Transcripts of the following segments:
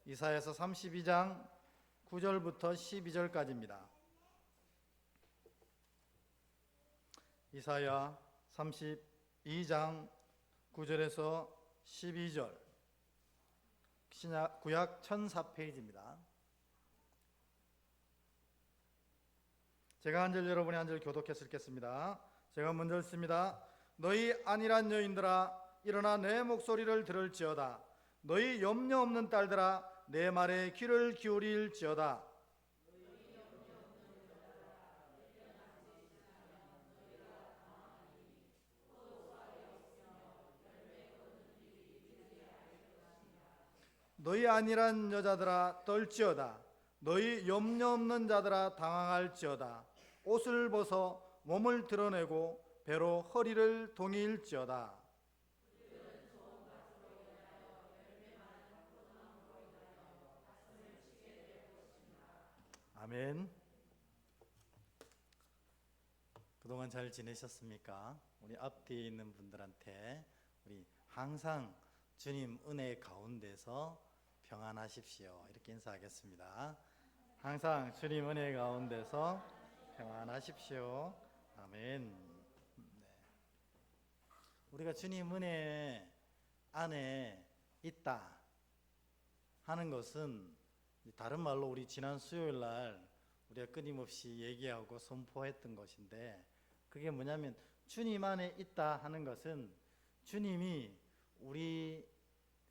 이사야서 32장 9절부터 12절까지입니다. 이사야 32장 9절에서 12절, 구약 1004페이지입니다. 제가 한 절, 여러분이 한 절 교독해서 읽겠습니다. 제가 먼저 읽습니다. 너희 안일한 여인들아, 일어나 내 목소리를 들을지어다. 너희 염려 없는 딸들아, 내 말에 귀를 기울일지어다. 너희 안일한 여자들아, 떨지어다. 너희 염려 없는 자들아, 당황할지어다. 옷을 벗어 몸을 드러내고 배로 허리를 동일지어다. 아멘. 그동안 잘 지내셨습니까? 우리 앞뒤에 있는 분들한테 우리 항상 주님 은혜 가운데서 평안하십시오, 이렇게 인사하겠습니다. 항상 주님 은혜 가운데서 평안하십시오. 아멘. 네. 우리가 주님 은혜 안에 있다 하는 것은 다른 말로 우리 지난 수요일 날 우리가 끊임없이 얘기하고 선포했던 것인데, 그게 뭐냐면 주님 안에 있다 하는 것은 주님이 우리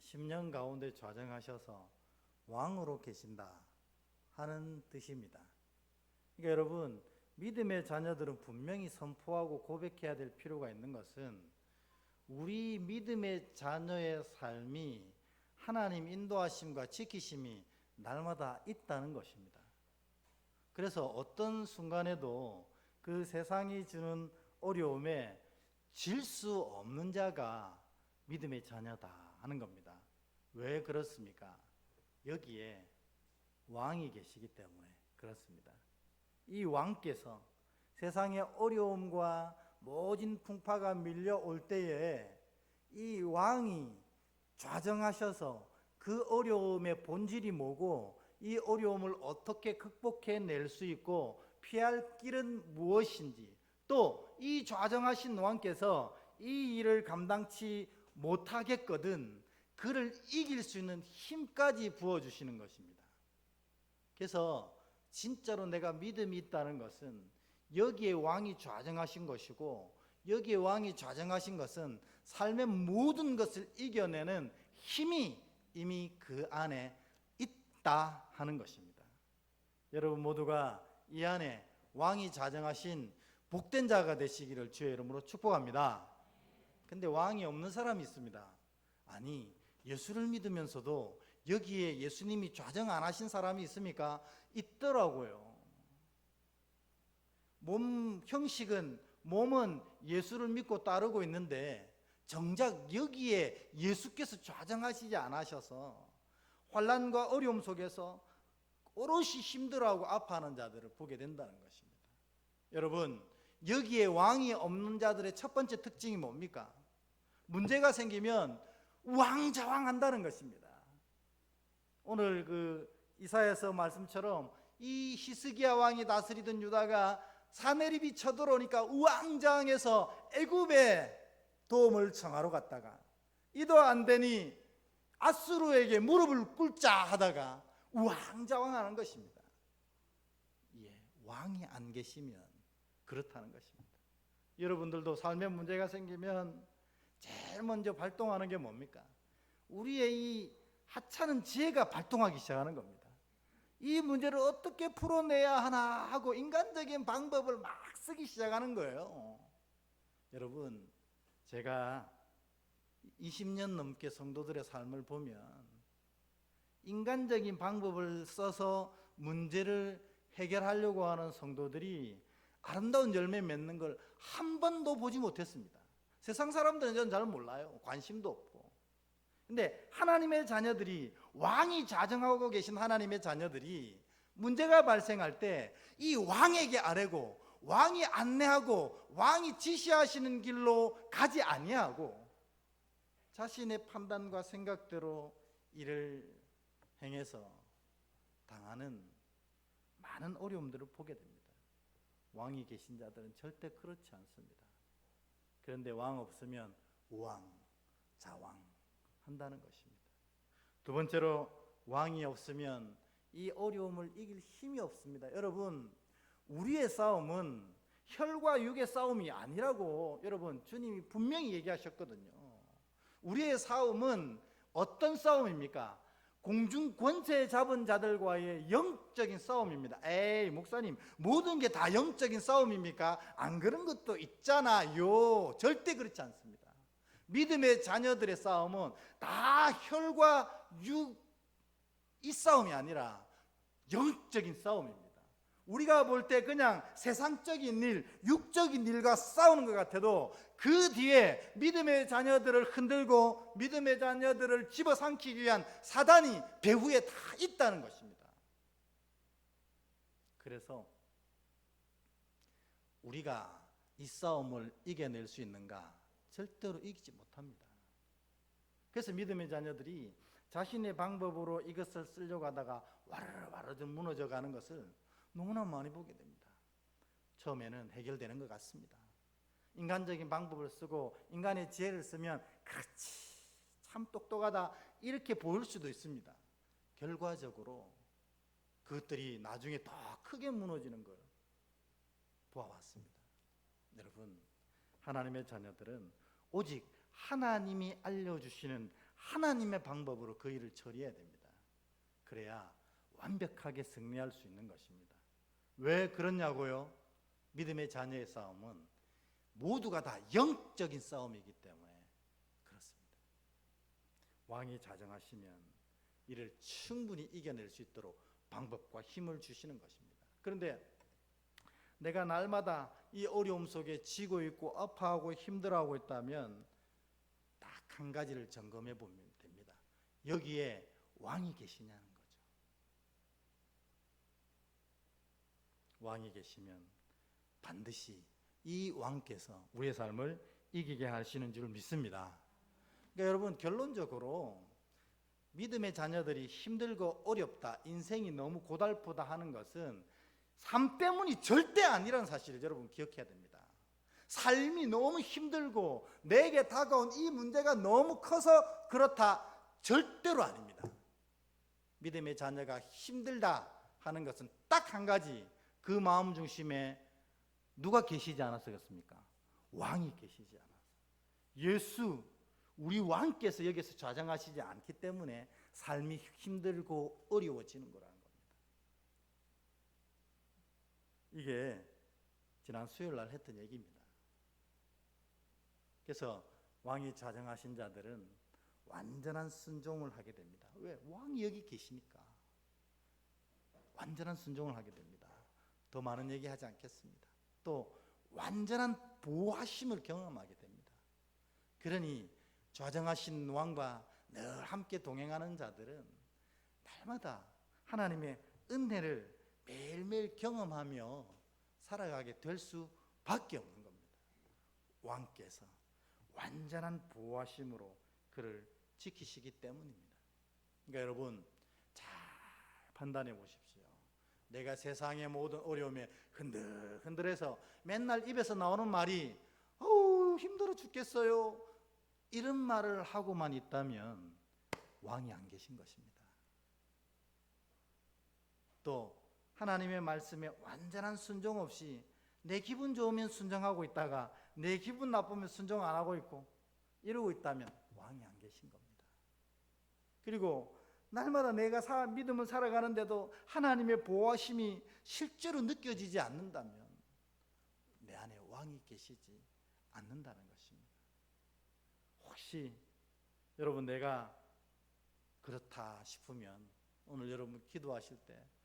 심령 가운데 좌정하셔서 왕으로 계신다 하는 뜻입니다. 그러니까 여러분, 믿음의 자녀들은 분명히 선포하고 고백해야 될 필요가 있는 것은 우리 믿음의 자녀의 삶이 하나님 인도하심과 지키심이 날마다 있다는 것입니다. 그래서 어떤 순간에도 그 세상이 주는 어려움에 질 수 없는 자가 믿음의 자녀다 하는 겁니다. 왜 그렇습니까? 여기에 왕이 계시기 때문에 그렇습니다. 이 왕께서 세상의 어려움과 모진 풍파가 밀려올 때에 이 왕이 좌정하셔서 그 어려움의 본질이 뭐고 이 어려움을 어떻게 극복해낼 수 있고 피할 길은 무엇인지, 또 이 좌정하신 왕께서 이 일을 감당치 못하겠거든 그를 이길 수 있는 힘까지 부어주시는 것입니다. 그래서 진짜로 내가 믿음이 있다는 것은 여기에 왕이 좌정하신 것이고, 여기에 왕이 좌정하신 것은 삶의 모든 것을 이겨내는 힘이 이미 그 안에 있다 하는 것입니다. 여러분 모두가 이 안에 왕이 좌정하신 복된 자가 되시기를 주의 이름으로 축복합니다. 근데 왕이 없는 사람이 있습니다. 아니, 예수를 믿으면서도 여기에 예수님이 좌정 안 하신 사람이 있습니까? 있더라고요. 몸은 예수를 믿고 따르고 있는데 정작 여기에 예수께서 좌정하시지 않으셔서 환난과 어려움 속에서 오롯이 힘들어하고 아파하는 자들을 보게 된다는 것입니다. 여러분, 여기에 왕이 없는 자들의 첫 번째 특징이 뭡니까? 문제가 생기면 우왕좌왕한다는 것입니다. 오늘 그 이사야서 말씀처럼 이 히스기야 왕이 다스리던 유다가 사내립이 쳐들어오니까 우왕좌왕해서 애굽에 도움을 청하러 갔다가 이도 안 되니 아수르에게 무릎을 꿇자 하다가 우왕좌왕하는 것입니다. 예, 왕이 안 계시면 그렇다는 것입니다. 여러분들도 삶에 문제가 생기면 제일 먼저 발동하는 게 뭡니까? 우리의 이 하찮은 지혜가 발동하기 시작하는 겁니다. 이 문제를 어떻게 풀어내야 하나 하고 인간적인 방법을 막 쓰기 시작하는 거예요. 여러분, 제가 20년 넘게 성도들의 삶을 보면 인간적인 방법을 써서 문제를 해결하려고 하는 성도들이 아름다운 열매 맺는 걸 한 번도 보지 못했습니다. 세상 사람들은 저는 잘 몰라요. 관심도 없고. 근데 하나님의 자녀들이, 왕이 좌정하고 계신 하나님의 자녀들이 문제가 발생할 때 이 왕에게 아뢰고 왕이 안내하고 왕이 지시하시는 길로 가지 아니하고 자신의 판단과 생각대로 일을 행해서 당하는 많은 어려움들을 보게 됩니다. 왕이 계신 자들은 절대 그렇지 않습니다. 그런데 왕 없으면 우왕, 자왕 한다는 것입니다. 두 번째로 왕이 없으면 이 어려움을 이길 힘이 없습니다. 여러분, 우리의 싸움은 혈과 육의 싸움이 아니라고 여러분 주님이 분명히 얘기하셨거든요. 우리의 싸움은 어떤 싸움입니까? 공중 권세 잡은 자들과의 영적인 싸움입니다. 에이 목사님, 모든 게 다 영적인 싸움입니까? 안 그런 것도 있잖아요. 절대 그렇지 않습니다. 믿음의 자녀들의 싸움은 다 혈과 육 이 싸움이 아니라 영적인 싸움입니다. 우리가 볼 때 그냥 세상적인 일, 육적인 일과 싸우는 것 같아도 그 뒤에 믿음의 자녀들을 흔들고 믿음의 자녀들을 집어삼키기 위한 사단이 배후에 다 있다는 것입니다. 그래서 우리가 이 싸움을 이겨낼 수 있는가? 절대로 이기지 못합니다. 그래서 믿음의 자녀들이 자신의 방법으로 이것을 쓰려고 하다가 와르르 좀 무너져 가는 것을 너무나 많이 보게 됩니다. 처음에는 해결되는 것 같습니다. 인간적인 방법을 쓰고 인간의 지혜를 쓰면 그렇지 참 똑똑하다 이렇게 보일 수도 있습니다. 결과적으로 그것들이 나중에 더 크게 무너지는 걸 보아왔습니다. 여러분, 하나님의 자녀들은 오직 하나님이 알려주시는 하나님의 방법으로 그 일을 처리해야 됩니다. 그래야 완벽하게 승리할 수 있는 것입니다. 왜 그러냐고요? 믿음의 자녀의 싸움은 모두가 다 영적인 싸움이기 때문에 그렇습니다. 왕이 자정하시면 이를 충분히 이겨낼 수 있도록 방법과 힘을 주시는 것입니다. 그런데 내가 날마다 이 어려움 속에 지고 있고 아파하고 힘들어하고 있다면 딱 한 가지를 점검해 보면 됩니다. 여기에 왕이 계시냐는 거죠. 왕이 계시면 반드시 이 왕께서 우리의 삶을 이기게 하시는 줄 믿습니다. 그러니까 여러분, 결론적으로 믿음의 자녀들이 힘들고 어렵다, 인생이 너무 고달프다 하는 것은 삶 때문이 절대 아니라는 사실을 여러분 기억해야 됩니다. 삶이 너무 힘들고 내게 다가온 이 문제가 너무 커서 그렇다, 절대로 아닙니다. 믿음의 자녀가 힘들다 하는 것은 딱 한 가지, 그 마음 중심에 누가 계시지 않았겠습니까? 왕이 계시지 않았어요. 예수, 우리 왕께서 여기서 좌정하시지 않기 때문에 삶이 힘들고 어려워지는 거라는 겁니다. 이게 지난 수요일 날 했던 얘기입니다. 그래서 왕이 좌정하신 자들은 완전한 순종을 하게 됩니다. 왜? 왕이 여기 계시니까 완전한 순종을 하게 됩니다. 더 많은 얘기 하지 않겠습니다. 또 완전한 보호하심을 경험하게 됩니다. 그러니 좌정하신 왕과 늘 함께 동행하는 자들은 날마다 하나님의 은혜를 매일매일 경험하며 살아가게 될 수밖에 없는 겁니다. 왕께서 완전한 보호하심으로 그를 지키시기 때문입니다. 그러니까 여러분, 잘 판단해 보십시오. 내가 세상의 모든 어려움에 흔들흔들해서 맨날 입에서 나오는 말이 어우 힘들어 죽겠어요, 이런 말을 하고만 있다면 왕이 안 계신 것입니다. 또 하나님의 말씀에 완전한 순종 없이 내 기분 좋으면 순종하고 있다가 내 기분 나쁘면 순종 안 하고 있고 이러고 있다면 왕이 안 계신 겁니다. 그리고 날마다 내가 믿음을 살아가는데도 하나님의 보호하심이 실제로 느껴지지 않는다면 내 안에 왕이 계시지 않는다는 것입니다. 혹시 여러분 내가 그렇다 싶으면 오늘 여러분 기도하실 때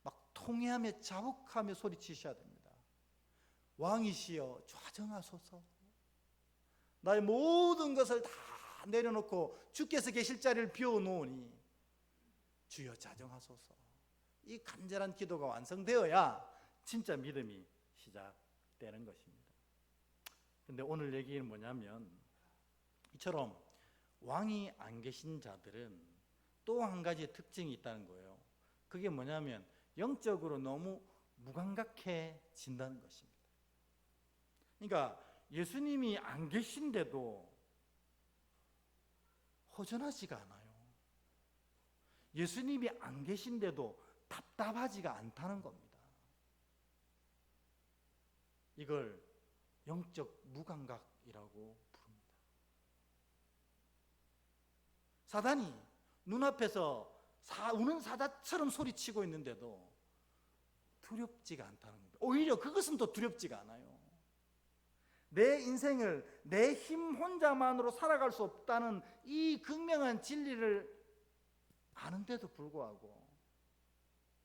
막 통회하며 자욱하며 소리치셔야 됩니다. 왕이시여 좌정하소서. 나의 모든 것을 다 내려놓고 주께서 계실 자리를 비워놓으니 주여 좌정하소서. 이 간절한 기도가 완성되어야 진짜 믿음이 시작되는 것입니다. 그런데 오늘 얘기는 뭐냐면 이처럼 왕이 안 계신 자들은 또 한 가지의 특징이 있다는 거예요. 그게 뭐냐면 영적으로 너무 무감각해진다는 것입니다. 그러니까 예수님이 안 계신데도 허전하지가 않아요. 예수님이 안 계신데도 답답하지가 않다는 겁니다. 이걸 영적 무감각이라고 부릅니다. 사단이 눈앞에서 우는 사자처럼 소리치고 있는데도 두렵지가 않다는 겁니다. 오히려 그것은 더 두렵지가 않아요. 내 인생을 내 힘 혼자만으로 살아갈 수 없다는 이 극명한 진리를 아는데도 불구하고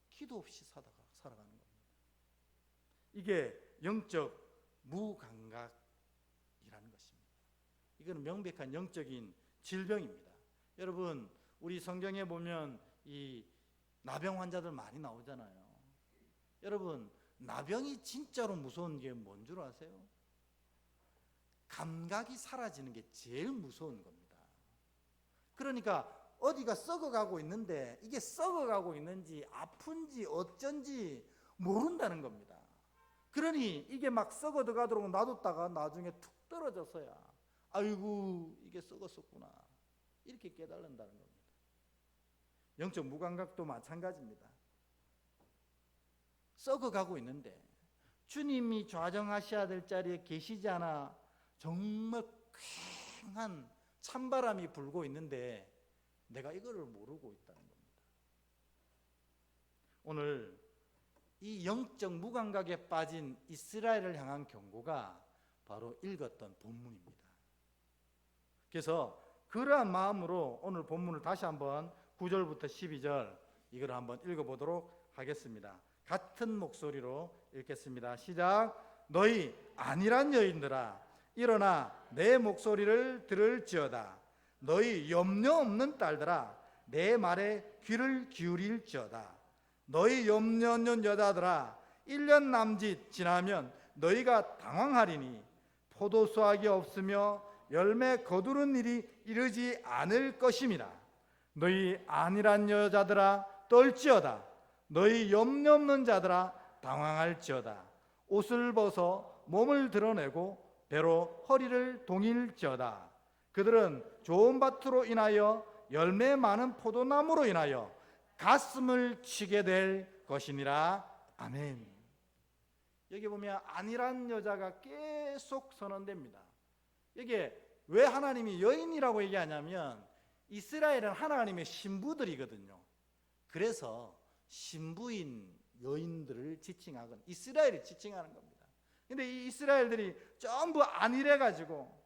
기도 없이 살아가는 겁니다. 이게 영적 무감각이라는 것입니다. 이거는 명백한 영적인 질병입니다. 여러분, 우리 성경에 보면 이 나병 환자들 많이 나오잖아요. 여러분, 나병이 진짜로 무서운 게 뭔 줄 아세요? 감각이 사라지는 게 제일 무서운 겁니다. 그러니까 어디가 썩어가고 있는데 이게 썩어가고 있는지 아픈지 어쩐지 모른다는 겁니다. 그러니 이게 막 썩어 들어가도록 놔뒀다가 나중에 툭 떨어져서야 아이고 이게 썩었었구나 이렇게 깨달는다는 겁니다. 영적 무감각도 마찬가지입니다. 썩어가고 있는데 주님이 좌정하셔야 될 자리에 계시지 않아 정말 쾌한 찬바람이 불고 있는데 내가 이거를 모르고 있다는 겁니다. 오늘 이 영적 무감각에 빠진 이스라엘을 향한 경고가 바로 읽었던 본문입니다. 그래서 그러한 마음으로 오늘 본문을 다시 한번 9절부터 12절 이걸 한번 읽어보도록 하겠습니다. 같은 목소리로 읽겠습니다. 시작. 너희 안일한 여인들아 일어나 내 목소리를 들을지어다. 너희 염려 없는 딸들아 내 말에 귀를 기울일지어다. 너희 염려 없는 여자들아 1년 남짓 지나면 너희가 당황하리니 포도수확이 없으며 열매 거두는 일이 이르지 않을 것임이라. 너희 안일한 여자들아 떨지어다. 너희 염려 없는 자들아 당황할지어다. 옷을 벗어 몸을 드러내고 배로 허리를 동일지어다. 그들은 좋은 밭으로 인하여 열매 많은 포도나무로 인하여 가슴을 치게 될 것이니라. 아멘. 여기 보면 안일한 여자가 계속 선언됩니다. 이게 왜 하나님이 여인이라고 얘기하냐면 이스라엘은 하나님의 신부들이거든요. 그래서 신부인 여인들을 지칭하거나 이스라엘을 지칭하는 겁니다. 근데 이 이스라엘들이 전부 안일해가지고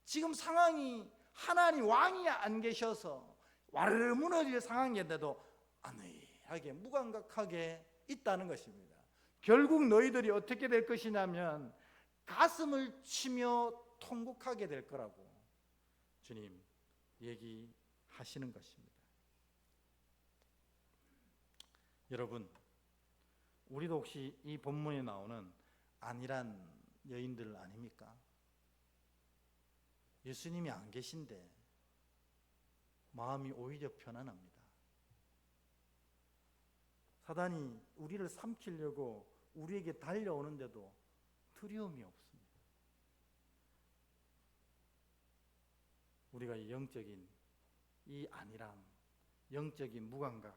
지금 상황이 하나님 왕이 안 계셔서 와르르 무너질 상황인데도 안일하게 무감각하게 있다는 것입니다. 결국 너희들이 어떻게 될 것이냐면 가슴을 치며 통곡하게 될 거라고 주님 얘기하시는 것입니다. 여러분, 우리도 혹시 이 본문에 나오는 안일한 여인들 아닙니까? 예수님이 안 계신데 마음이 오히려 편안합니다. 사단이 우리를 삼키려고 우리에게 달려오는데도 두려움이 없습니다. 우리가 이 영적인 이 안일함, 영적인 무감각,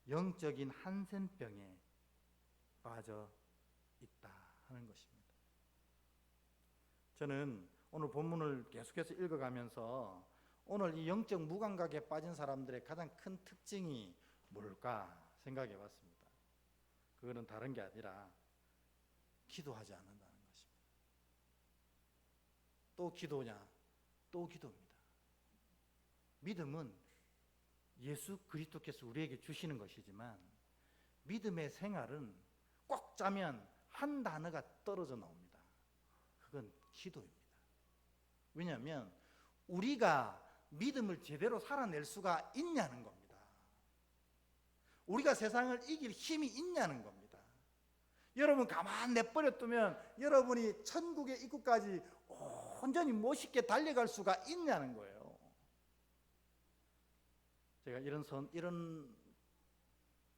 영적인 한센병에 빠져 있다 하는 것입니다. 저는 오늘 본문을 계속해서 읽어가면서 오늘 이 영적 무감각에 빠진 사람들의 가장 큰 특징이 뭘까 생각해 봤습니다. 그거는 다른 게 아니라 기도하지 않는다는 것입니다. 또 기도냐? 또 기도입니다. 믿음은 예수 그리스도께서 우리에게 주시는 것이지만 믿음의 생활은 꽉 짜면 한 단어가 떨어져 나옵니다. 그건 기도입니다. 왜냐하면 우리가 믿음을 제대로 살아낼 수가 있냐는 겁니다. 우리가 세상을 이길 힘이 있냐는 겁니다. 여러분 가만 내버려두면 여러분이 천국의 입구까지 온전히 멋있게 달려갈 수가 있냐는 거예요. 제가 이런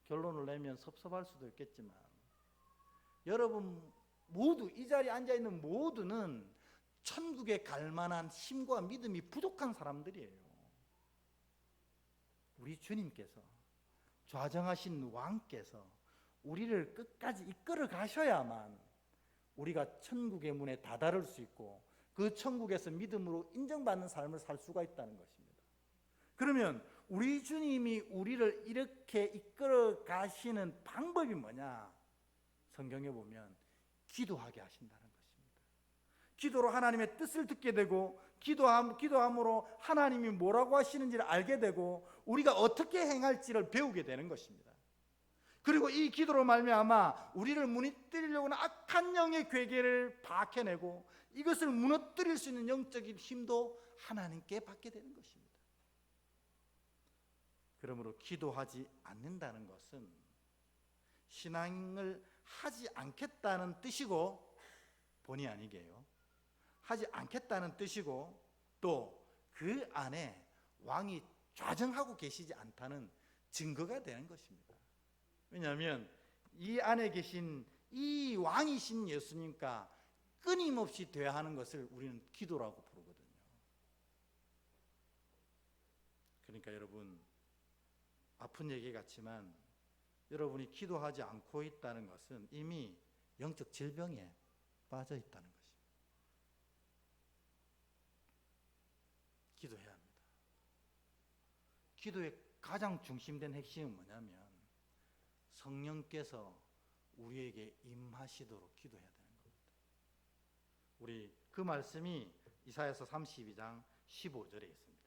결론을 내면 섭섭할 수도 있겠지만, 여러분 모두, 이 자리에 앉아 있는 모두는 천국에 갈 만한 힘과 믿음이 부족한 사람들이에요. 우리 주님께서, 좌정하신 왕께서 우리를 끝까지 이끌어 가셔야만 우리가 천국의 문에 다다를 수 있고 그 천국에서 믿음으로 인정받는 삶을 살 수가 있다는 것입니다. 그러면 우리 주님이 우리를 이렇게 이끌어 가시는 방법이 뭐냐? 성경에 보면 기도하게 하신다는 것입니다. 기도로 하나님의 뜻을 듣게 되고, 기도함으로 하나님이 뭐라고 하시는지를 알게 되고, 우리가 어떻게 행할지를 배우게 되는 것입니다. 그리고 이 기도로 말미암아 우리를 무너뜨리려고 하는 악한 영의 괴계를 박해내고 이것을 무너뜨릴 수 있는 영적인 힘도 하나님께 받게 되는 것입니다. 그러므로 기도하지 않는다는 것은 신앙을 하지 않겠다는 뜻이고, 본의 아니게요, 하지 않겠다는 뜻이고, 또 그 안에 왕이 좌정하고 계시지 않다는 증거가 되는 것입니다. 왜냐하면 이 안에 계신 이 왕이신 예수님과 끊임없이 대화하는 것을 우리는 기도라고 부르거든요. 그러니까 여러분, 아픈 얘기 같지만 여러분이 기도하지 않고 있다는 것은 이미 영적 질병에 빠져 있다는 것입니다. 기도해야 합니다. 기도의 가장 중심된 핵심은 뭐냐면 성령께서 우리에게 임하시도록 기도해야 되는 겁니다. 우리 그 말씀이 이사야서 32장 15절에 있습니다.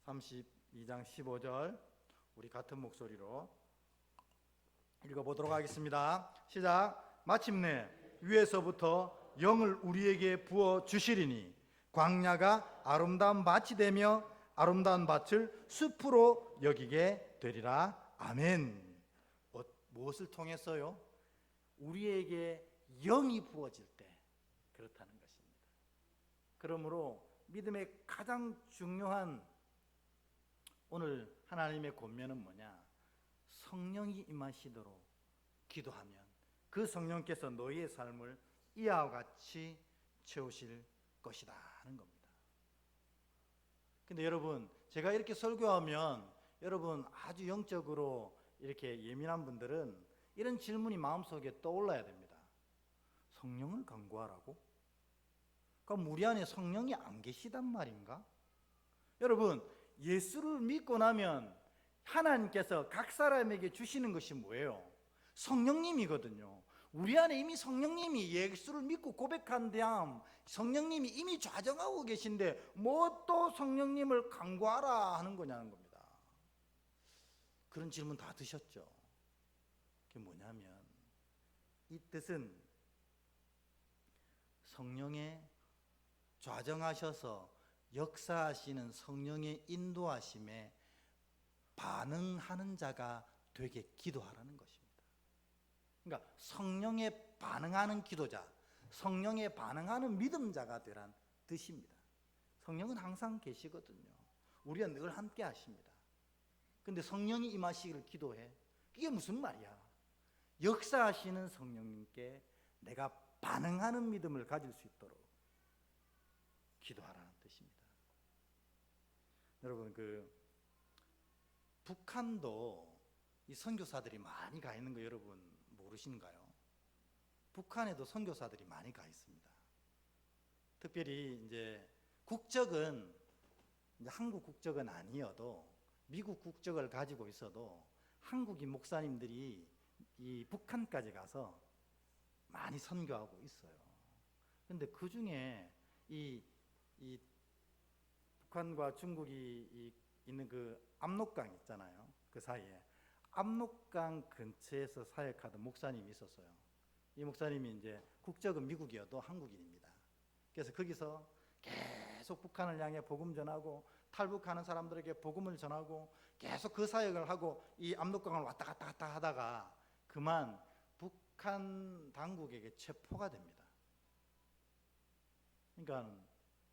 32장 15절 우리 같은 목소리로 읽어보도록 하겠습니다. 시작. 마침내 위에서부터 영을 우리에게 부어 주시리니 광야가 아름다운 밭이 되며 아름다운 밭을 숲으로 여기게 되리라. 아멘. 무엇을 통해서요? 우리에게 영이 부어질 때 그렇다는 것입니다. 그러므로 믿음의 가장 중요한 오늘 하나님의 권면은 뭐냐? 성령이 임하시도록 기도하면 그 성령께서 너희의 삶을 이와 같이 채우실 것이다 하는 겁니다. 근데 여러분, 제가 이렇게 설교하면 여러분 아주 영적으로 이렇게 예민한 분들은 이런 질문이 마음속에 떠올라야 됩니다. 성령을 간구하라고? 그럼 우리 안에 성령이 안 계시단 말인가? 여러분, 예수를 믿고 나면 하나님께서 각 사람에게 주시는 것이 뭐예요? 성령님이거든요. 우리 안에 이미 성령님이, 예수를 믿고 고백한 다음 성령님이 이미 좌정하고 계신데 뭐 또 성령님을 간구하라 하는 거냐는 겁니다. 그런 질문 다 드셨죠? 그게 뭐냐면 이 뜻은 성령의 좌정하셔서 역사하시는 성령의 인도하심에 반응하는 자가 되게 기도하라는 것입니다. 그러니까 성령에 반응하는 기도자, 성령에 반응하는 믿음자가 되란 뜻입니다. 성령은 항상 계시거든요. 우리와 늘 함께 하십니다. 근데 성령이 임하시기를 기도해. 이게 무슨 말이야? 역사하시는 성령님께 내가 반응하는 믿음을 가질 수 있도록 기도하라는 뜻입니다. 여러분, 북한도 이 선교사들이 많이 가 있는 거 여러분 모르시는가요? 북한에도 선교사들이 많이 가 있습니다. 특별히 이제 국적은 이제 한국 국적은 아니어도 미국 국적을 가지고 있어도 한국인 목사님들이 이 북한까지 가서 많이 선교하고 있어요. 그런데 그 중에 이 북한과 중국이 있는 그 압록강 있잖아요. 그 사이에 압록강 근처에서 사역하던 목사님이 있었어요. 이 목사님이 이제 국적은 미국이어도 한국인입니다. 그래서 거기서 계속 북한을 향해 복음 전하고 탈북하는 사람들에게 복음을 전하고 계속 그 사역을 하고 이 압록강을 왔다 갔다 하다가 그만 북한 당국에게 체포가 됩니다. 그러니까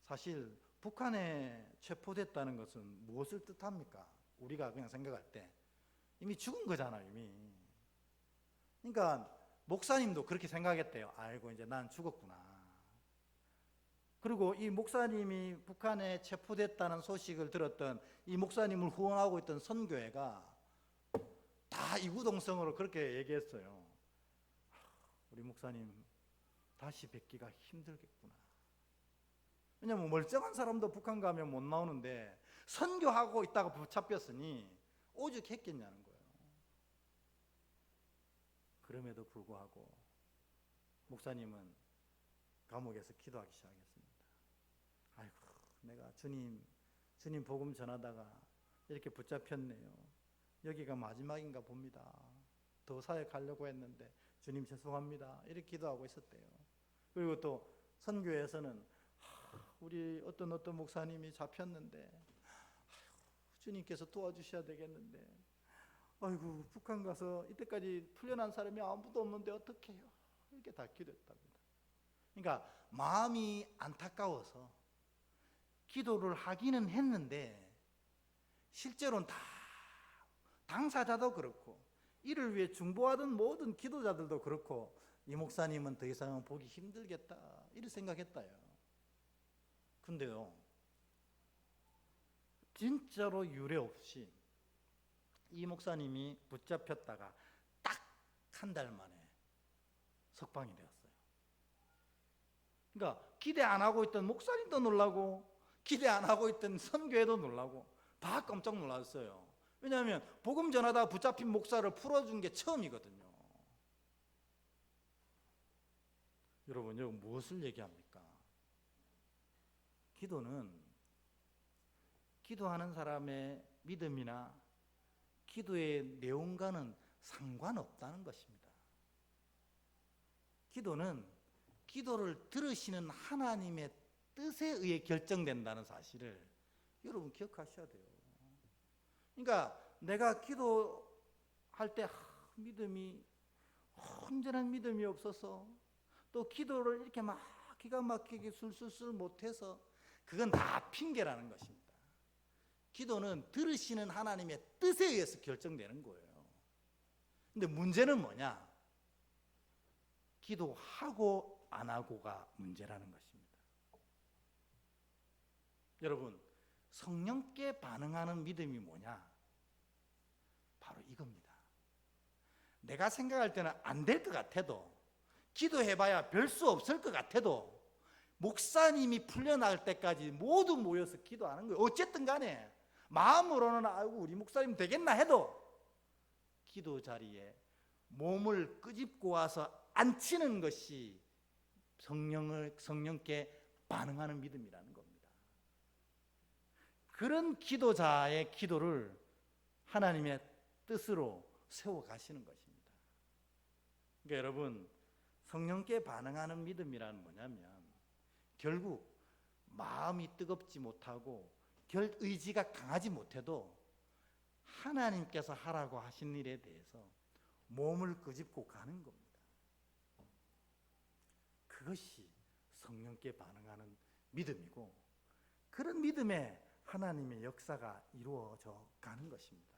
사실 북한에 체포됐다는 것은 무엇을 뜻합니까? 우리가 그냥 생각할 때 이미 죽은 거잖아요, 이미. 그러니까 목사님도 그렇게 생각했대요. 아이고, 이제 난 죽었구나. 그리고 이 목사님이 북한에 체포됐다는 소식을 들었던 이 목사님을 후원하고 있던 선교회가 다 이구동성으로 그렇게 얘기했어요. 우리 목사님 다시 뵙기가 힘들겠구나. 왜냐면 멀쩡한 사람도 북한 가면 못 나오는데 선교하고 있다가 붙잡혔으니 오죽했겠냐는 거예요. 그럼에도 불구하고 목사님은 감옥에서 기도하기 시작했습니다. 아이고, 내가 주님 복음 전하다가 이렇게 붙잡혔네요. 여기가 마지막인가 봅니다. 더 사역하려고 했는데 주님 죄송합니다. 이렇게 기도하고 있었대요. 그리고 또 선교에서는 우리 어떤 목사님이 잡혔는데 주님께서 도와주셔야 되겠는데, 아이고, 북한 가서 이때까지 풀려난 사람이 아무도 없는데 어떡해요? 이렇게 다 기도했답니다. 그러니까 마음이 안타까워서 기도를 하기는 했는데 실제로는 다 당사자도 그렇고 이를 위해 중보하던 모든 기도자들도 그렇고 이 목사님은 더 이상은 보기 힘들겠다 이렇게 생각했다요. 근데요, 진짜로 유례 없이 이 목사님이 붙잡혔다가 딱 한 달 만에 석방이 되었어요. 그러니까 기대 안 하고 있던 목사님도 놀라고 기대 안 하고 있던 선교회도 놀라고 다 깜짝 놀랐어요. 왜냐하면 복음 전하다 붙잡힌 목사를 풀어준 게 처음이거든요. 여러분, 여기 무엇을 얘기합니까? 기도는 기도하는 사람의 믿음이나 기도의 내용과는 상관없다는 것입니다. 기도는 기도를 들으시는 하나님의 뜻에 의해 결정된다는 사실을 여러분 기억하셔야 돼요. 그러니까 내가 기도할 때 믿음이 온전한 믿음이 없어서 또 기도를 이렇게 막 기가 막히게 술술술 못해서 그건 다 핑계라는 것입니다. 기도는 들으시는 하나님의 뜻에 의해서 결정되는 거예요. 근데 문제는 뭐냐? 기도하고 안 하고가 문제라는 것입니다. 여러분, 성령께 반응하는 믿음이 뭐냐? 바로 이겁니다. 내가 생각할 때는 안 될 것 같아도, 기도해봐야 별 수 없을 것 같아도 목사님이 풀려날 때까지 모두 모여서 기도하는 거예요. 어쨌든 간에 마음으로는 아이고 우리 목사님 되겠나 해도 기도 자리에 몸을 끄집고 와서 앉히는 것이 성령께 반응하는 믿음이라는 겁니다. 그런 기도자의 기도를 하나님의 뜻으로 세워가시는 것입니다. 그러니까 여러분, 성령께 반응하는 믿음이란 뭐냐면 결국 마음이 뜨겁지 못하고 의지가 강하지 못해도 하나님께서 하라고 하신 일에 대해서 몸을 끄집고 가는 겁니다. 그것이 성령께 반응하는 믿음이고, 그런 믿음에 하나님의 역사가 이루어져 가는 것입니다.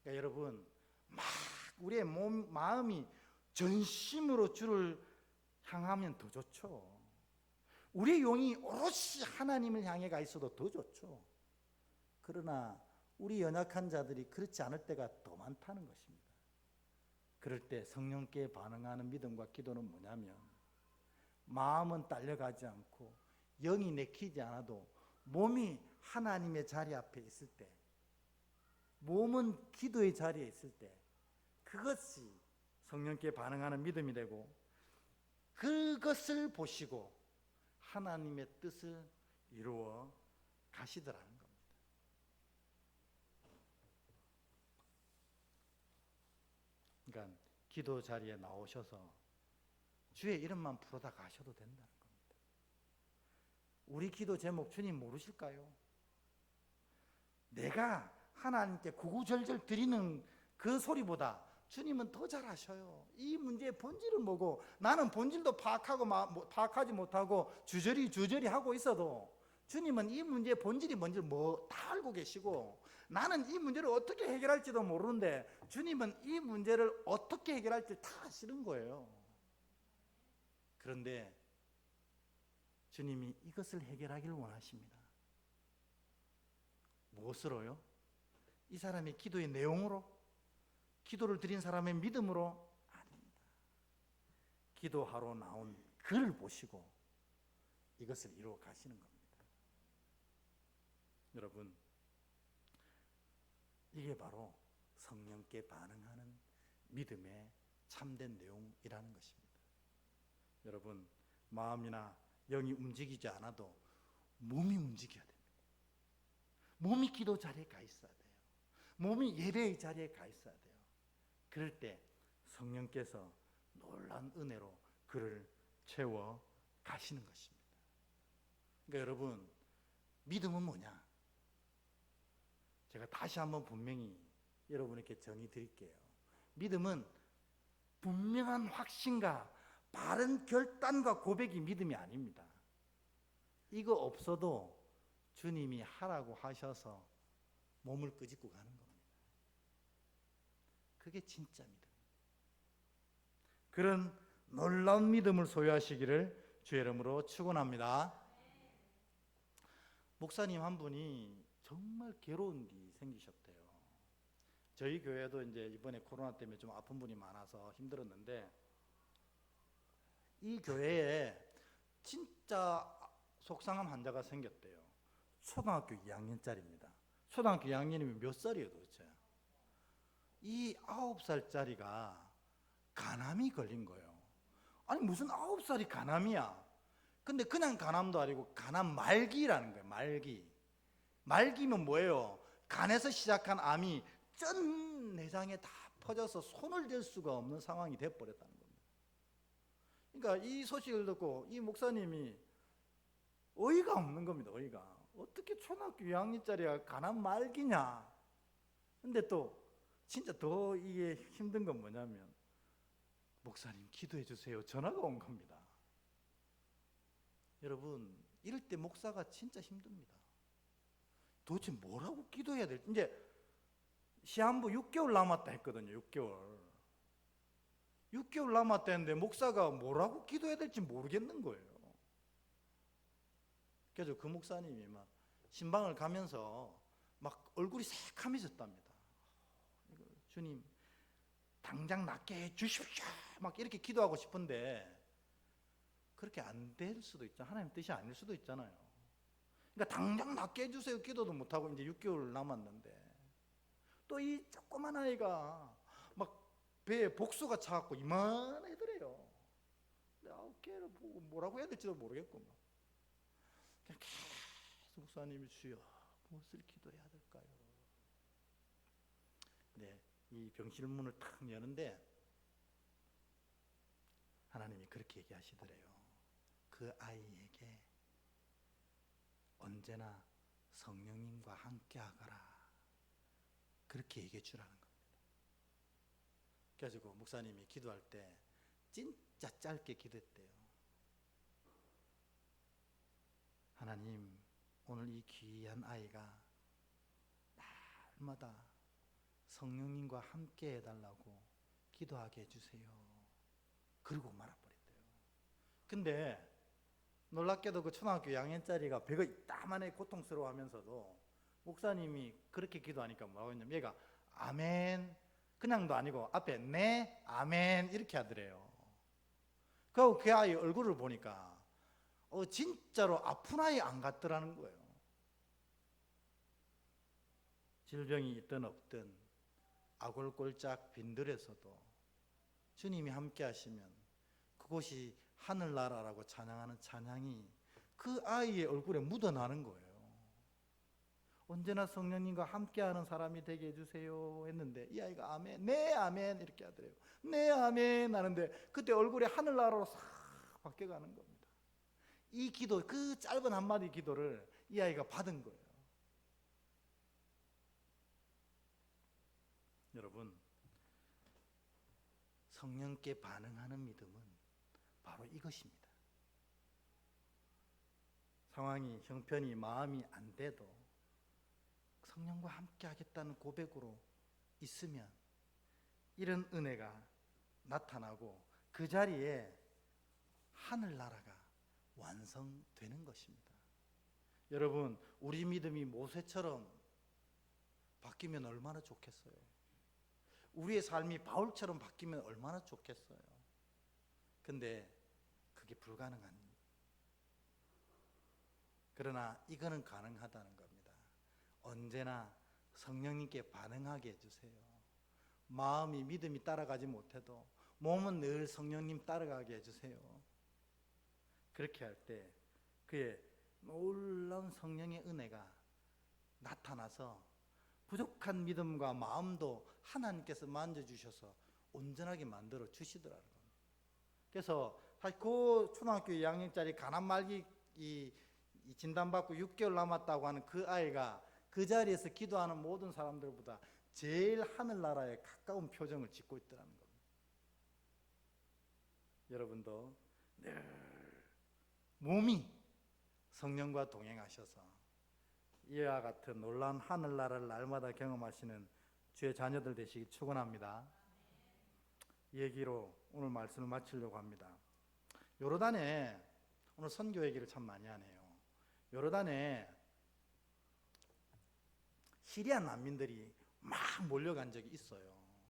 그러니까 여러분, 막 우리의 마음이 전심으로 주를 향하면 더 좋죠. 우리의 용이 오롯이 하나님을 향해 가 있어도 더 좋죠. 그러나 우리 연약한 자들이 그렇지 않을 때가 더 많다는 것입니다. 그럴 때 성령께 반응하는 믿음과 기도는 뭐냐면, 마음은 딸려가지 않고 영이 내키지 않아도 몸이 하나님의 자리 앞에 있을 때, 몸은 기도의 자리에 있을 때, 그것이 성령께 반응하는 믿음이 되고, 그것을 보시고 하나님의 뜻을 이루어 가시더라는 겁니다. 그러니까 기도 자리에 나오셔서 주의 이름만 부르다 가셔도 된다는 겁니다. 우리 기도 제목 주님 모르실까요? 내가 하나님께 구구절절 드리는 그 소리보다 주님은 더 잘 아셔요. 이 문제의 본질은 뭐고, 나는 본질도 파악하지 못하고 주저리 하고 있어도 주님은 이 문제의 본질이 뭔지를 다 알고 계시고 나는 이 문제를 어떻게 해결할지도 모르는데 주님은 이 문제를 어떻게 해결할지 다 아시는 거예요. 그런데 주님이 이것을 해결하기를 원하십니다. 무엇으로요? 이 사람의 기도의 내용으로? 기도를 드린 사람의 믿음으로? 아닙니다. 기도하러 나온 그를 보시고 이것을 이루어 가시는 겁니다. 여러분, 이게 바로 성령께 반응하는 믿음의 참된 내용이라는 것입니다. 여러분, 마음이나 영이 움직이지 않아도 몸이 움직여야 됩니다. 몸이 기도 자리에 가 있어야 돼요. 몸이 예배의 자리에 가 있어야 돼요. 그럴 때 성령께서 놀라운 은혜로 그를 채워 가시는 것입니다. 그러니까 여러분, 믿음은 뭐냐? 제가 다시 한번 분명히 여러분에게 정의 드릴게요. 믿음은 분명한 확신과 바른 결단과 고백이 믿음이 아닙니다. 이거 없어도 주님이 하라고 하셔서 몸을 끄집고 가는 겁니다. 그게 진짜 믿음입니다. 그런 놀라운 믿음을 소유하시기를 주의 이름으로 축원합니다. 목사님 한 분이 정말 괴로운 일이 생기셨대요. 저희 교회도 이제 이번에 코로나 때문에 좀 아픈 분이 많아서 힘들었는데 이 교회에 진짜 속상한 환자가 생겼대요. 초등학교 2학년짜리입니다. 초등학교 2학년이면 몇 살이에요 도대체? 이 9살짜리가 간암이 걸린 거예요. 아니 무슨 9살이 간암이야? 근데 그냥 간암도 아니고 간암 말기라는 거예요. 말기면 뭐예요? 간에서 시작한 암이 전 내장에 다 퍼져서 손을 댈 수가 없는 상황이 돼버렸다는 겁니다. 그러니까 이 소식을 듣고 이 목사님이 어이가 없는 겁니다. 어이가. 어떻게 초등학교 2학년짜리가 간암 말기냐? 근데 또 진짜 더 이게 힘든 건 뭐냐면 목사님 기도해 주세요. 전화가 온 겁니다. 여러분, 이럴 때 목사가 진짜 힘듭니다. 도대체 뭐라고 기도해야 될지. 이제 시한부 6개월 남았다 했거든요. 6개월 남았다 했는데 목사가 뭐라고 기도해야 될지 모르겠는 거예요. 그래서 그 목사님이 막 신방을 가면서 막 얼굴이 새카매졌답니다. 주님 당장 낫게 해 주십시오. 막 이렇게 기도하고 싶은데 그렇게 안 될 수도 있잖아요. 하나님 뜻이 아닐 수도 있잖아요. 그러니까 당장 낫게 해주세요 기도도 못하고 이제 6개월 남았는데 또 이 조그만 아이가 막 배에 복수가 차갖고 이만하더래요. 걔를 보고 뭐라고 해야 될지도 모르겠고 막. 그냥 계속 목사님이 주여 무엇을 기도해야 될까요? 네, 이 병실 문을 탁 여는데 하나님이 그렇게 얘기하시더래요. 그 아이에게 언제나 성령님과 함께 하거라. 그렇게 얘기해 주라는 겁니다. 그래가지고 목사님이 기도할 때 진짜 짧게 기도했대요. 하나님, 오늘 이 귀한 아이가 날마다 성령님과 함께 해달라고 기도하게 해주세요. 그러고 말아버렸대요. 근데 놀랍게도 그 초등학교 2학년짜리가 배가 이따만해 고통스러워하면서도 목사님이 그렇게 기도하니까 뭐라고 했냐면 얘가 아멘 그냥도 아니고 앞에 네 아멘 이렇게 하더래요. 그리고 그 아이 얼굴을 보니까 진짜로 아픈 아이 안 같더라는 거예요. 질병이 있든 없든 아골골짝 빈들에서도 주님이 함께 하시면 그곳이 하늘나라라고 찬양하는 찬양이 그 아이의 얼굴에 묻어나는 거예요. 언제나 성령님과 함께하는 사람이 되게 해주세요 했는데 이 아이가 아멘, 네 아멘 이렇게 하더래요. 네 아멘 하는데 그때 얼굴이 하늘나라로 싹 바뀌어가는 겁니다. 이 기도, 그 짧은 한마디 기도를 이 아이가 받은 거예요. 여러분, 성령께 반응하는 믿음은 바로 이것입니다. 상황이 형편이 마음이 안 돼도 성령과 함께 하겠다는 고백으로 있으면 이런 은혜가 나타나고 그 자리에 하늘나라가 완성되는 것입니다. 여러분, 우리 믿음이 모세처럼 바뀌면 얼마나 좋겠어요. 우리의 삶이 바울처럼 바뀌면 얼마나 좋겠어요. 근데 그게 불가능한. 그러나 이거는 가능하다는 겁니다. 언제나 성령님께 반응하게 해주세요. 마음이 믿음이 따라가지 못해도 몸은 늘 성령님 따라가게 해주세요. 그렇게 할 때 그의 놀라운 성령의 은혜가 나타나서 부족한 믿음과 마음도 하나님께서 만져주셔서 온전하게 만들어 주시더라는 겁니다. 그래서 사실 그 초등학교 2학년짜리 가난말기 이 진단받고 6개월 남았다고 하는 그 아이가 그 자리에서 기도하는 모든 사람들보다 제일 하늘나라에 가까운 표정을 짓고 있더라는 겁니다. 여러분도 늘 몸이 성령과 동행하셔서 이와 같은 놀라운 하늘나라를 날마다 경험하시는 주의 자녀들 되시기 축원합니다. 이 얘기로 오늘 말씀을 마치려고 합니다. 요르단에 오늘 선교 얘기를 참 많이 하네요. 요르단에 시리아 난민들이 막 몰려간 적이 있어요.